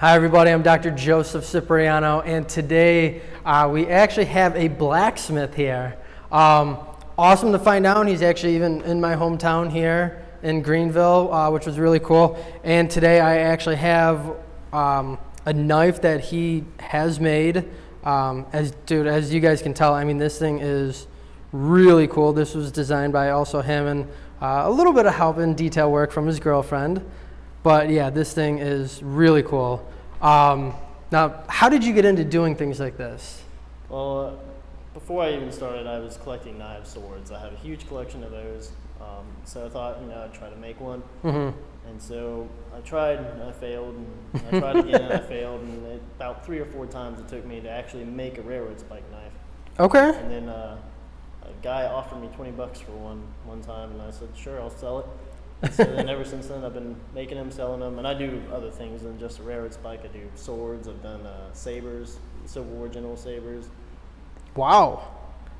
Hi everybody, I'm Dr. Joseph Cipriano, and today we actually have a blacksmith here. Awesome to find out he's actually even in my hometown here in Greenville, which was really cool. And today I actually have a knife that he has made. As you guys can tell, I mean, this thing is really cool. This was designed by also him, and a little bit of help in detail work from his girlfriend. But yeah, this thing is really cool. Now, how did you get into doing things like this? Well, before I even started, I was collecting knives, swords. I have a huge collection of those. So I thought, I'd try to make one. Mm-hmm. And so I tried, and I failed. And I tried again, and I failed. And about 3 or 4 times it took me to actually make a railroad spike knife. Okay. And then a guy offered me $20 for one time, and I said, sure, I'll sell it. And so then ever since then, I've been making them, selling them, and I do other things than just a railroad spike. I do swords. I've done sabers, Civil War general sabers. Wow,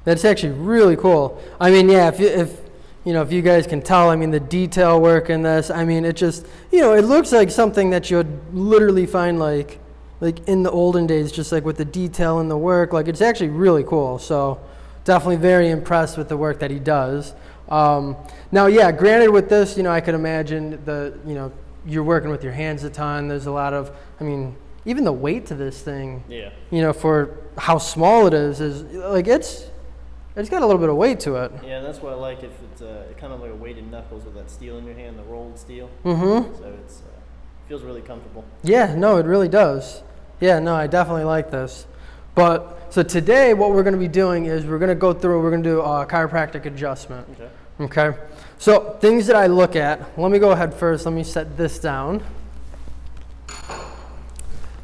that's actually really cool. I mean, yeah, if you guys can tell, I mean, the detail work in this, I mean, it just, it looks like something that you would literally find like in the olden days, just like with the detail and the work. Like, it's actually really cool. So definitely very impressed with the work that he does. Now, yeah, granted with this, I could imagine you're working with your hands a ton. There's a lot of, I mean, even the weight to this thing, Yeah. For how small it is like, it's got a little bit of weight to it. Yeah, that's what I like. If it's kind of like a weighted knuckles with that steel in your hand, the rolled steel. Mm-hmm. So it feels really comfortable. Yeah, no, it really does. Yeah, no, I definitely like this. But, so today what we're going to be doing is we're going to do a chiropractic adjustment. Okay. So things that I look at, let me go ahead first. Let me set this down.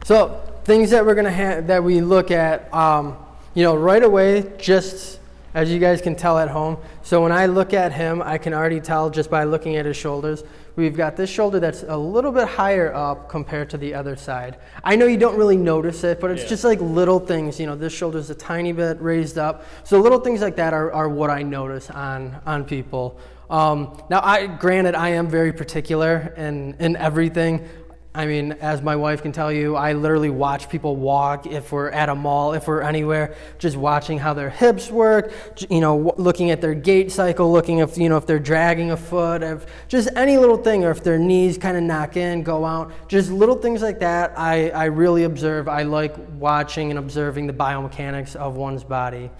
So things that we're going to have, that we look at, right away, just as you guys can tell at home. So when I look at him, I can already tell just by looking at his shoulders. We've got this shoulder that's a little bit higher up compared to the other side. I know you don't really notice it, but it's just like little things. This shoulder's a tiny bit raised up. So little things like that are what I notice on people. Now, granted, I am very particular in everything. I mean, as my wife can tell you, I literally watch people walk if we're at a mall, if we're anywhere, just watching how their hips work, looking at their gait cycle, looking if they're dragging a foot, if just any little thing, or if their knees kind of knock in, go out, just little things like that. I really observe. I like watching and observing the biomechanics of one's body.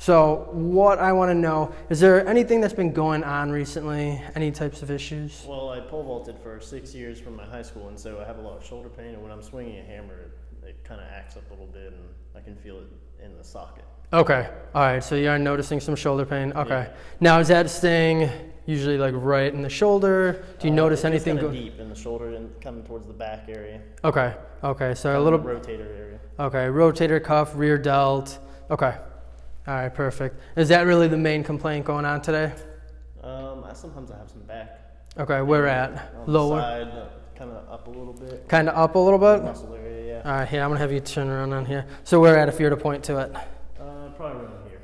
So what I want to know, is there anything that's been going on recently? Any types of issues? Well, I pole vaulted for 6 years from my high school, and so I have a lot of shoulder pain, and when I'm swinging a hammer, it kind of acts up a little bit, and I can feel it in the socket. Okay. All right. So you're noticing some shoulder pain. Okay. Yeah. Now, is that staying usually like right in the shoulder? Do you notice anything? It's kind of deep in the shoulder and coming towards the back area. Okay. Okay. So kind a little rotator area. Okay. Rotator cuff, rear delt. Okay. All right. Perfect. Is that really the main complaint going on today? Sometimes I have some back. Okay. Where at? On Lower. The side, kind of up a little bit. Kind of up a little bit. Muscle area, yeah. All right. Here, I'm gonna have you turn around on here. So where at if you were to point to it? Probably around here.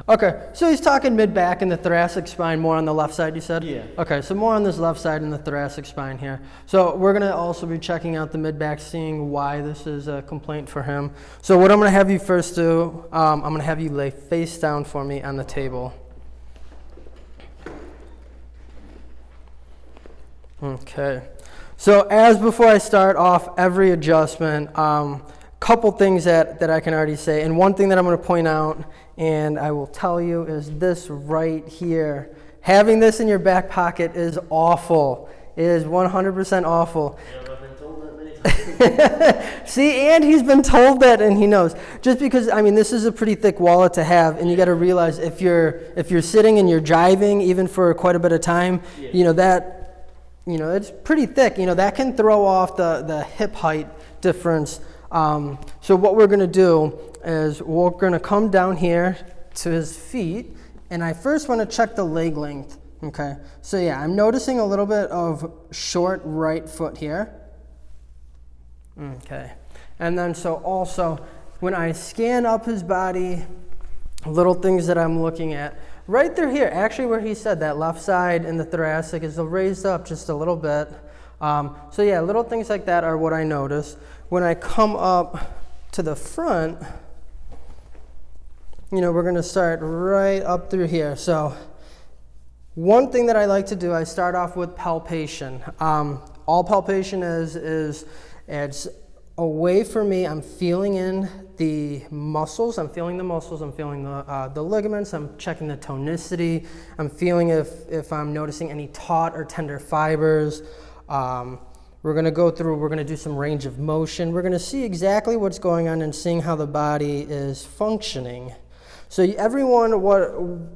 Okay, so he's talking mid-back and the thoracic spine, more on the left side, you said? Yeah. Okay, so more on this left side and the thoracic spine here. So we're going to also be checking out the mid-back, seeing why this is a complaint for him. So what I'm going to have you first do, I'm going to have you lay face down for me on the table. Okay, so as before I start off every adjustment, couple things that I can already say, and one thing that I'm going to point out, and I will tell you, is this right here. Having this in your back pocket is awful. It is 100% awful. Yeah, I've been told that many times. See, and he's been told that, and he knows. Just because, I mean, this is a pretty thick wallet to have, and you got to realize if you're sitting and you're driving, even for quite a bit of time, it's pretty thick. That can throw off the hip height difference. So what we're going to do is we're going to come down here to his feet, and I first want to check the leg length. Okay, so yeah, I'm noticing a little bit of short right foot here. Okay, and then so also when I scan up his body, little things that I'm looking at, right through here, actually where he said that left side in the thoracic is raised up just a little bit. So yeah, little things like that are what I notice. when I come up to the front, you know, we're going to start right up through here. So one thing that I like to do, I start off with palpation. All palpation is it's a way for me, I'm feeling in the muscles, I'm feeling the ligaments, I'm checking the tonicity, I'm feeling if I'm noticing any taut or tender fibers. We're going to go through, we're going to do some range of motion. We're going to see exactly what's going on and seeing how the body is functioning. So everyone,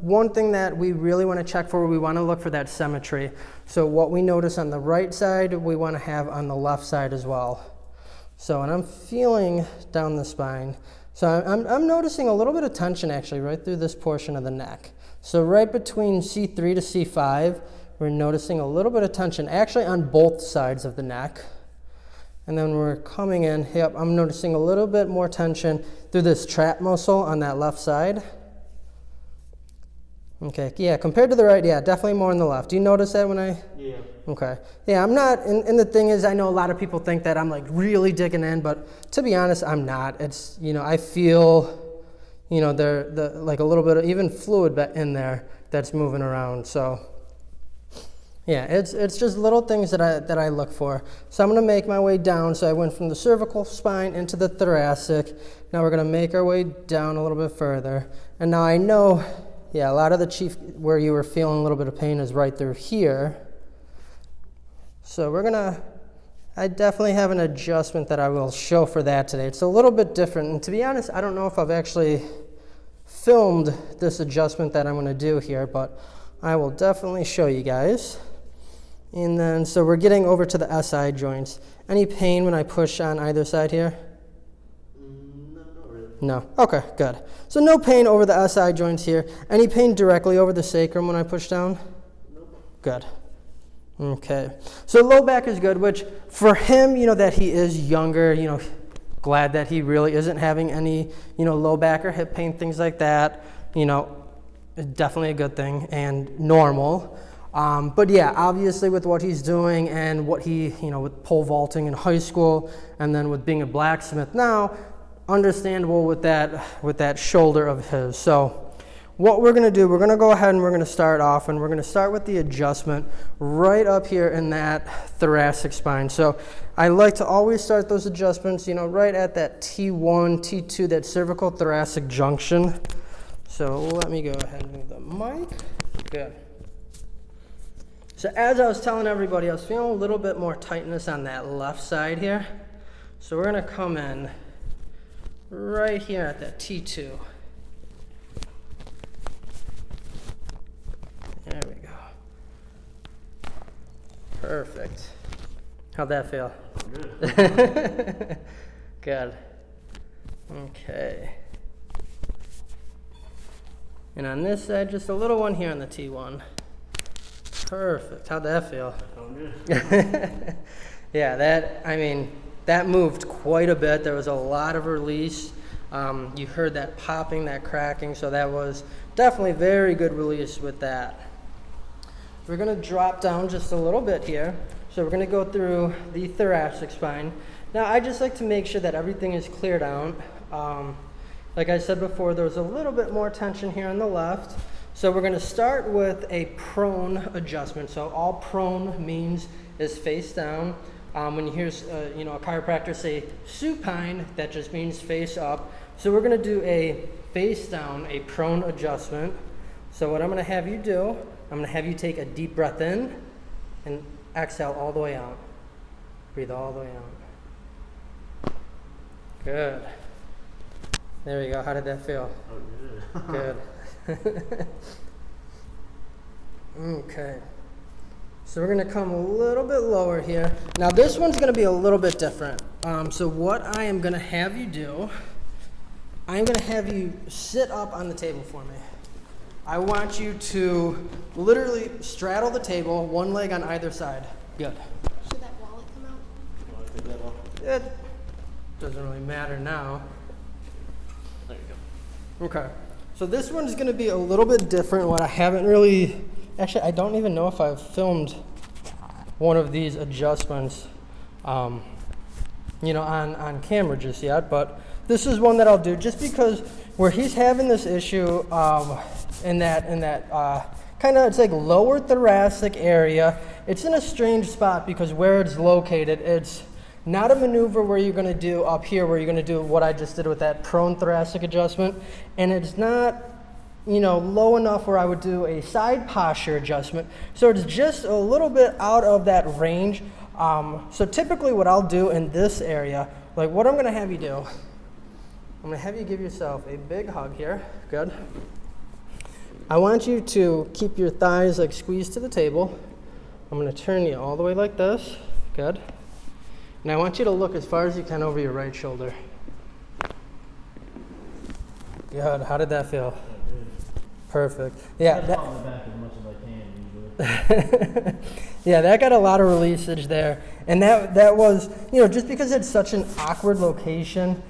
one thing that we really want to check for, we want to look for that symmetry. So what we notice on the right side, we want to have on the left side as well. So, and I'm feeling down the spine. So I'm noticing a little bit of tension actually right through this portion of the neck. So right between C3 to C5, we're noticing a little bit of tension actually on both sides of the neck. And then we're coming in, yep, I'm noticing a little bit more tension through this trap muscle on that left side. Okay, yeah, compared to the right, yeah, definitely more on the left. Do you notice that when I? Yeah. Okay. Yeah, I'm not, and the thing is, I know a lot of people think that I'm like really digging in, but to be honest, I'm not. It's, you know, I feel, you know, like a little bit of even fluid in there that's moving around, so. Yeah, it's just little things that I look for. So I'm going to make my way down. So I went from the cervical spine into the thoracic. Now we're going to make our way down a little bit further. And now I know, yeah, a lot of the chief, where you were feeling a little bit of pain is right through here. So I definitely have an adjustment that I will show for that today. It's a little bit different. And to be honest, I don't know if I've actually filmed this adjustment that I'm going to do here, but I will definitely show you guys. And then, so we're getting over to the SI joints. Any pain when I push on either side here? No, not really. No. Okay, good. So no pain over the SI joints here. Any pain directly over the sacrum when I push down? Nope. Good. Okay. So low back is good, which for him, you know, that he is younger, you know, glad that he really isn't having any, you know, low back or hip pain, things like that, you know, definitely a good thing and normal. But yeah, obviously with what he's doing and what he, you know, with pole vaulting in high school and then with being a blacksmith now, understandable with that shoulder of his. So what we're going to do, we're going to go ahead and we're going to start off, and we're going to start with the adjustment right up here in that thoracic spine. So I like to always start those adjustments, you know, right at that T1, T2, that cervical thoracic junction. So let me go ahead and move the mic. Good. So as I was telling everybody, I was feeling a little bit more tightness on that left side here. So we're going to come in right here at that T2. There we go. Perfect. How'd that feel? Good. Good. Okay. And on this side, just a little one here on the T1. Perfect. How'd that feel? Good. Yeah, that moved quite a bit. There was a lot of release. You heard that popping, that cracking, so that was definitely very good release with that. We're going to drop down just a little bit here. So we're going to go through the thoracic spine. Now, I just like to make sure that everything is cleared out. Like I said before, there's a little bit more tension here on the left. So we're going to start with a prone adjustment. So all prone means is face down. When you hear you know, a chiropractor say supine, that just means face up. So we're going to do a face down, a prone adjustment. So what I'm going to have you do, I'm going to have you take a deep breath in and exhale all the way out. Breathe all the way out. Good. There we go. How did that feel? Oh, Good. Okay. So we're going to come a little bit lower here. Now this one's going to be a little bit different. So what I am going to have you do, I'm going to have you sit up on the table for me. I want you to literally straddle the table, one leg on either side. Good. Should that wallet come out? You want to take that off? It doesn't really matter now. There you go. Okay. So this one's going to be a little bit different. What I haven't really, actually, I don't even know if I've filmed one of these adjustments. on camera just yet, but this is one that I'll do just because where he's having this issue in that kind of, it's like lower thoracic area. It's in a strange spot because where it's located, it's not a maneuver where you're going to do up here, where you're going to do what I just did with that prone thoracic adjustment, and it's not low enough where I would do a side posture adjustment. So it's just a little bit out of that range. So typically what I'll do in this area, like what I'm going to have you do, I'm going to have you give yourself a big hug here. Good. I want you to keep your thighs like squeezed to the table. I'm going to turn you all the way like this. Good. And I want you to look as far as you can over your right shoulder. Good. How did that feel? Perfect. Yeah. I fall back as much as I can usually. Yeah, that got a lot of releasage there. And that was, just because it's such an awkward location,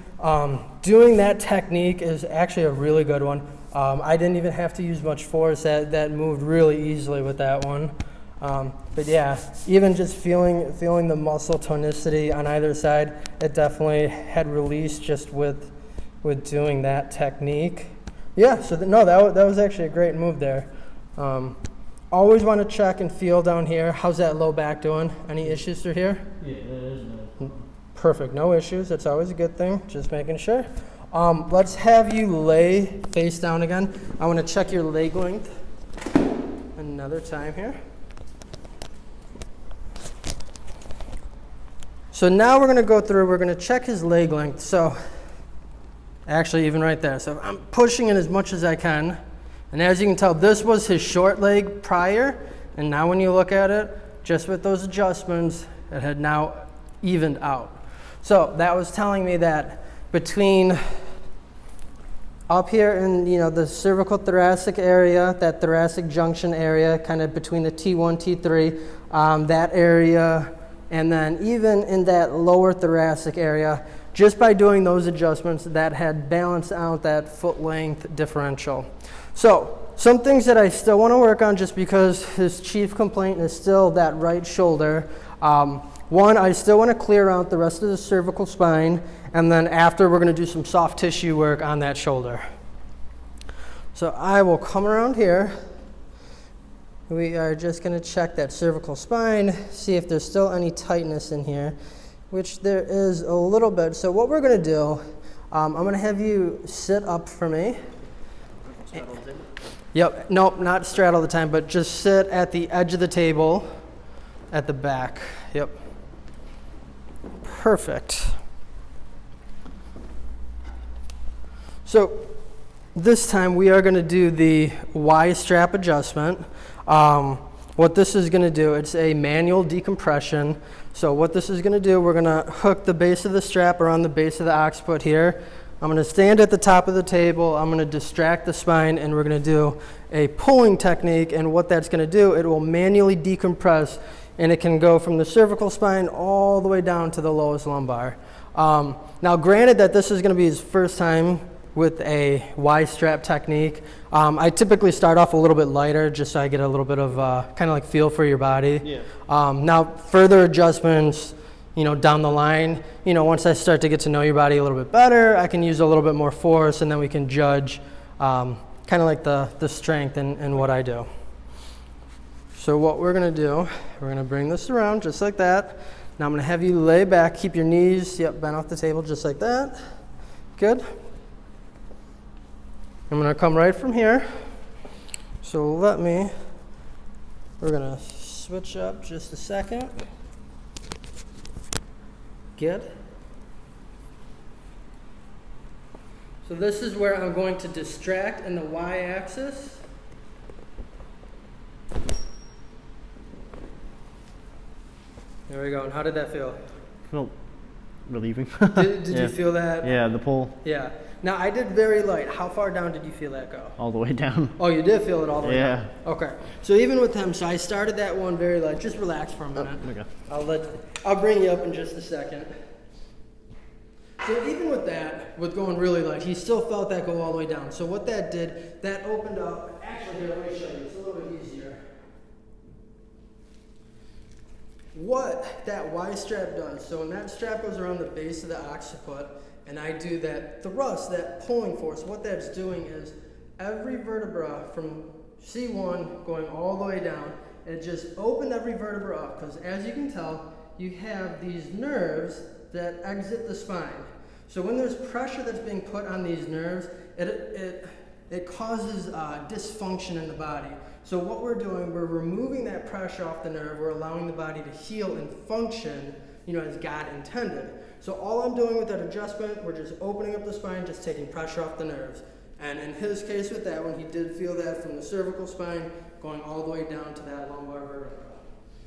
doing that technique is actually a really good one. I didn't even have to use much force. That moved really easily with that one. But yeah, even just feeling the muscle tonicity on either side, it definitely had release just with doing that technique. Yeah, so that was actually a great move there. Always want to check and feel down here. How's that low back doing? Any issues through here? Yeah, there is no. Perfect, no issues. That's always a good thing, just making sure. Let's have you lay face down again. I want to check your leg length another time here. So now we're going to go through, we're going to check his leg length. So actually even right there. So I'm pushing in as much as I can. And as you can tell, this was his short leg prior. And now when you look at it, just with those adjustments, it had now evened out. So that was telling me that between up here in the cervical thoracic area, that thoracic junction area, kind of between the T1, T3, that area, and then even in that lower thoracic area, just by doing those adjustments, that had balanced out that foot length differential. So some things that I still want to work on, just because his chief complaint is still that right shoulder. One, I still want to clear out the rest of the cervical spine, and then after we're going to do some soft tissue work on that shoulder. So I will come around here. We are just going to check that cervical spine, see if there's still any tightness in here, which there is a little bit. So what we're going to do, I'm going to have you sit up for me. Yep, nope, not straddle the time, but just sit at the edge of the table at the back. Yep. Perfect. So this time we are going to do the Y strap adjustment. What this is going to do, it's a manual decompression. So what this is going to do, we're going to hook the base of the strap around the base of the occiput here. I'm going to stand at the top of the table. I'm going to distract the spine, and we're going to do a pulling technique. And what that's going to do, it will manually decompress, and it can go from the cervical spine all the way down to the lowest lumbar. Now, granted that this is going to be his first time with a Y strap technique, I typically start off a little bit lighter just so I get a little bit of kind of like feel for your body. Yeah. Now, further adjustments, down the line, once I start to get to know your body a little bit better, I can use a little bit more force, and then we can judge kind of like the strength in what I do. So what we're going to do, we're going to bring this around just like that. Now I'm going to have you lay back, keep your knees, bent off the table just like that. Good. I'm going to come right from here. So we're going to switch up just a second. Good. So this is where I'm going to distract in the Y-axis. There we go. And how did that feel? Felt relieving. Did you feel that? Yeah, the pull. Yeah. Now I did very light. How far down did you feel that go? All the way down. Oh, you did feel it all the way down? Yeah. Okay. So even with him, so I started that one very light. Just relax for a minute. Oh, okay. I'll bring you up in just a second. So even with that, with going really light, he still felt that go all the way down. So what that did, that opened up. Actually, here, let me show you. It's a little bit easier. what that Y strap does, so when that strap goes around the base of the occiput and I do that thrust, that pulling force, what that's doing is every vertebra from C1 going all the way down, it just opened every vertebra up, because as you can tell, you have these nerves that exit the spine. So when there's pressure that's being put on these nerves, it causes dysfunction in the body. So what we're doing, we're removing that pressure off the nerve, we're allowing the body to heal and function, as God intended. So all I'm doing with that adjustment, we're just opening up the spine, just taking pressure off the nerves. And in his case with that one, he did feel that from the cervical spine going all the way down to that lumbar vertebra.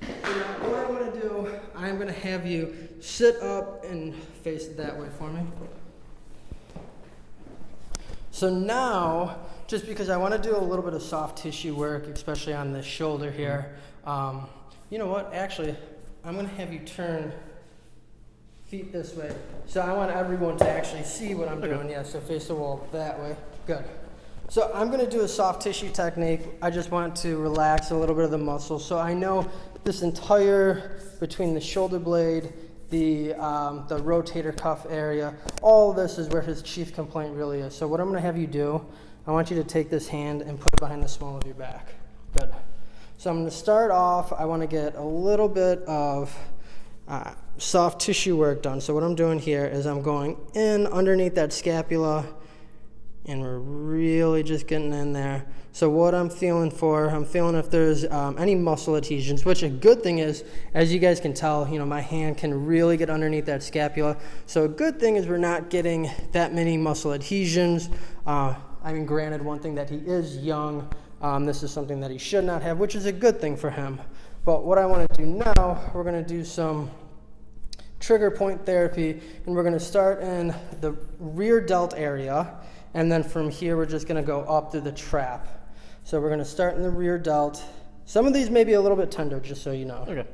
So now what I want to do, I'm going to have you sit up and face it that way for me. So now, just because I want to do a little bit of soft tissue work, especially on the shoulder here, you know what, actually, I'm going to have you turn feet this way. So I want everyone to actually see what I'm doing. Yeah, so face the wall that way. Good. So I'm going to do a soft tissue technique. I just want to relax a little bit of the muscle. So I know this entire, between the shoulder blade, the rotator cuff area, all of this is where his chief complaint really is. So what I'm going to have you do, I want you to take this hand and put it behind the small of your back. Good. So I'm going to start off, I want to get a little bit of soft tissue work done. So what I'm doing here is I'm going in underneath that scapula, and we're really just getting in there. So what I'm feeling if there's any muscle adhesions, which a good thing is, as you guys can tell, my hand can really get underneath that scapula. So a good thing is we're not getting that many muscle adhesions. Granted, one thing that he is young, this is something that he should not have, which is a good thing for him. But what I want to do now, we're going to do some trigger point therapy, and we're going to start in the rear delt area, and then from here we're just going to go up through the trap. So we're going to start in the rear delt. Some of these may be a little bit tender, just so you know. Okay.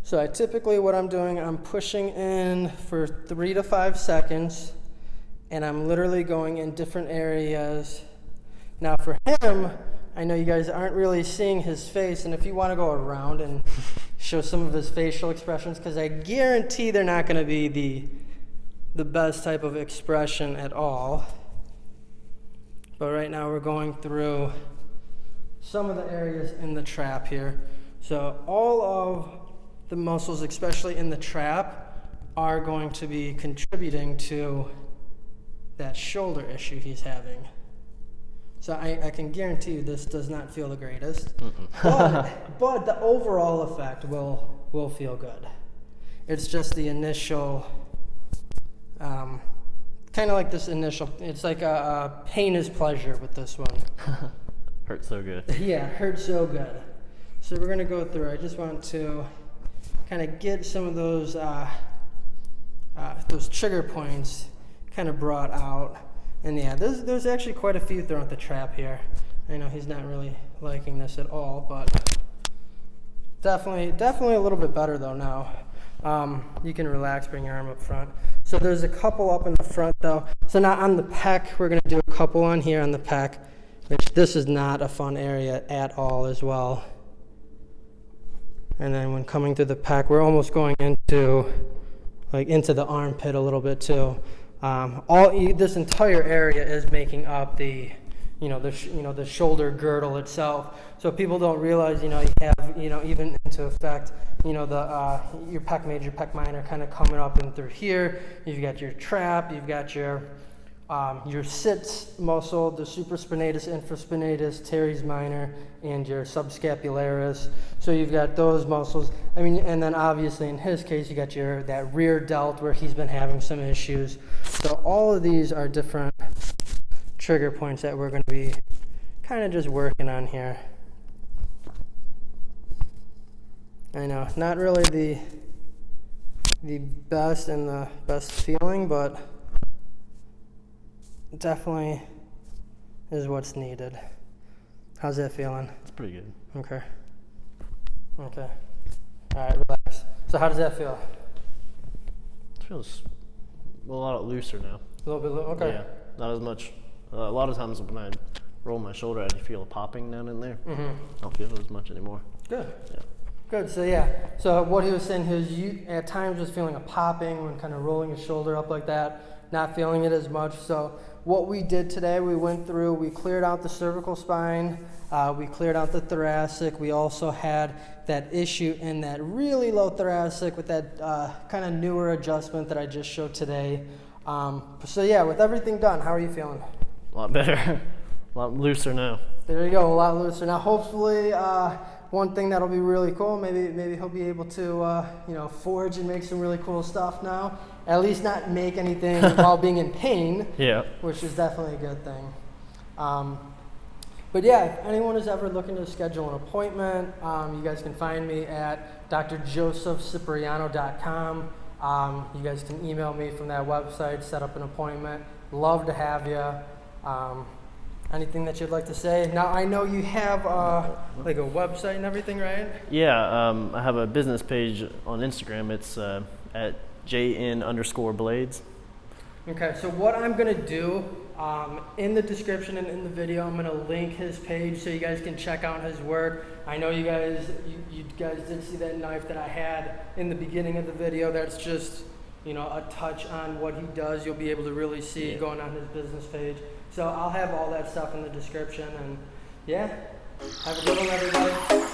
So I typically, what I'm doing, I'm pushing in for 3 to 5 seconds, and I'm literally going in different areas. Now for him, I know you guys aren't really seeing his face, and if you want to go around and show some of his facial expressions, because I guarantee they're not going to be the best type of expression at all. But right now we're going through some of the areas in the trap here. So all of the muscles, especially in the trap, are going to be contributing to that shoulder issue he's having. So I can guarantee you this does not feel the greatest, but the overall effect will feel good. It's just the initial, kind of like this initial, it's like a pain is pleasure with this one. Hurts so good. Yeah, hurts so good. So we're going to go through, I just want to kind of get some of those trigger points kind of brought out. And yeah, there's actually quite a few throughout the trap here. I know he's not really liking this at all, but definitely a little bit better though now. You can relax, bring your arm up front. So there's a couple up in the front though. So now on the pec, we're going to do a couple on here on the pec, which this is not a fun area at all as well. And then when coming through the pec, we're almost going into the armpit a little bit too. This entire area is making up the shoulder girdle itself. So people don't realize, you have, even into effect, your pec major, pec minor kind of coming up and through here. You've got your trap, you've got your sit muscle, the supraspinatus, infraspinatus, teres minor, and your subscapularis. So you've got those muscles. And then obviously in his case, you got that rear delt where he's been having some issues. So all of these are different trigger points that we're going to be kind of just working on here. I know, not really the best and the best feeling, but definitely is what's needed. How's that feeling? It's pretty good. Okay. All right, relax. So how does that feel? It feels a lot looser now. A little bit, okay. Yeah, not as much. A lot of times when I roll my shoulder, I feel a popping down in there. Mm-hmm. I don't feel it as much anymore. Good. Yeah. Good. So yeah. So what he was saying, at times was feeling a popping when kind of rolling his shoulder up like that, not feeling it as much. So what we did today, we went through, we cleared out the cervical spine, we cleared out the thoracic. We also had that issue in that really low thoracic with that kind of newer adjustment that I just showed today. So yeah, with everything done, how are you feeling? A lot better, a lot looser now. There you go, a lot looser. Now hopefully, one thing that'll be really cool, maybe he'll be able to, forge and make some really cool stuff now. At least not make anything while being in pain, Yeah. which is definitely a good thing. But yeah, if anyone is ever looking to schedule an appointment, you guys can find me at drjosephcipriano.com. You guys can email me from that website, set up an appointment. Love to have you. Anything that you'd like to say? Now, I know you have like a website and everything, right? Yeah, I have a business page on Instagram. It's at jn_blades. Okay, so what I'm going to do, in the description and in the video, I'm going to link his page so you guys can check out his work. I know you guys did see that knife that I had in the beginning of the video. That's just, a touch on what he does. You'll be able to really see going on his business page. So I'll have all that stuff in the description. And yeah, have a good one, everybody.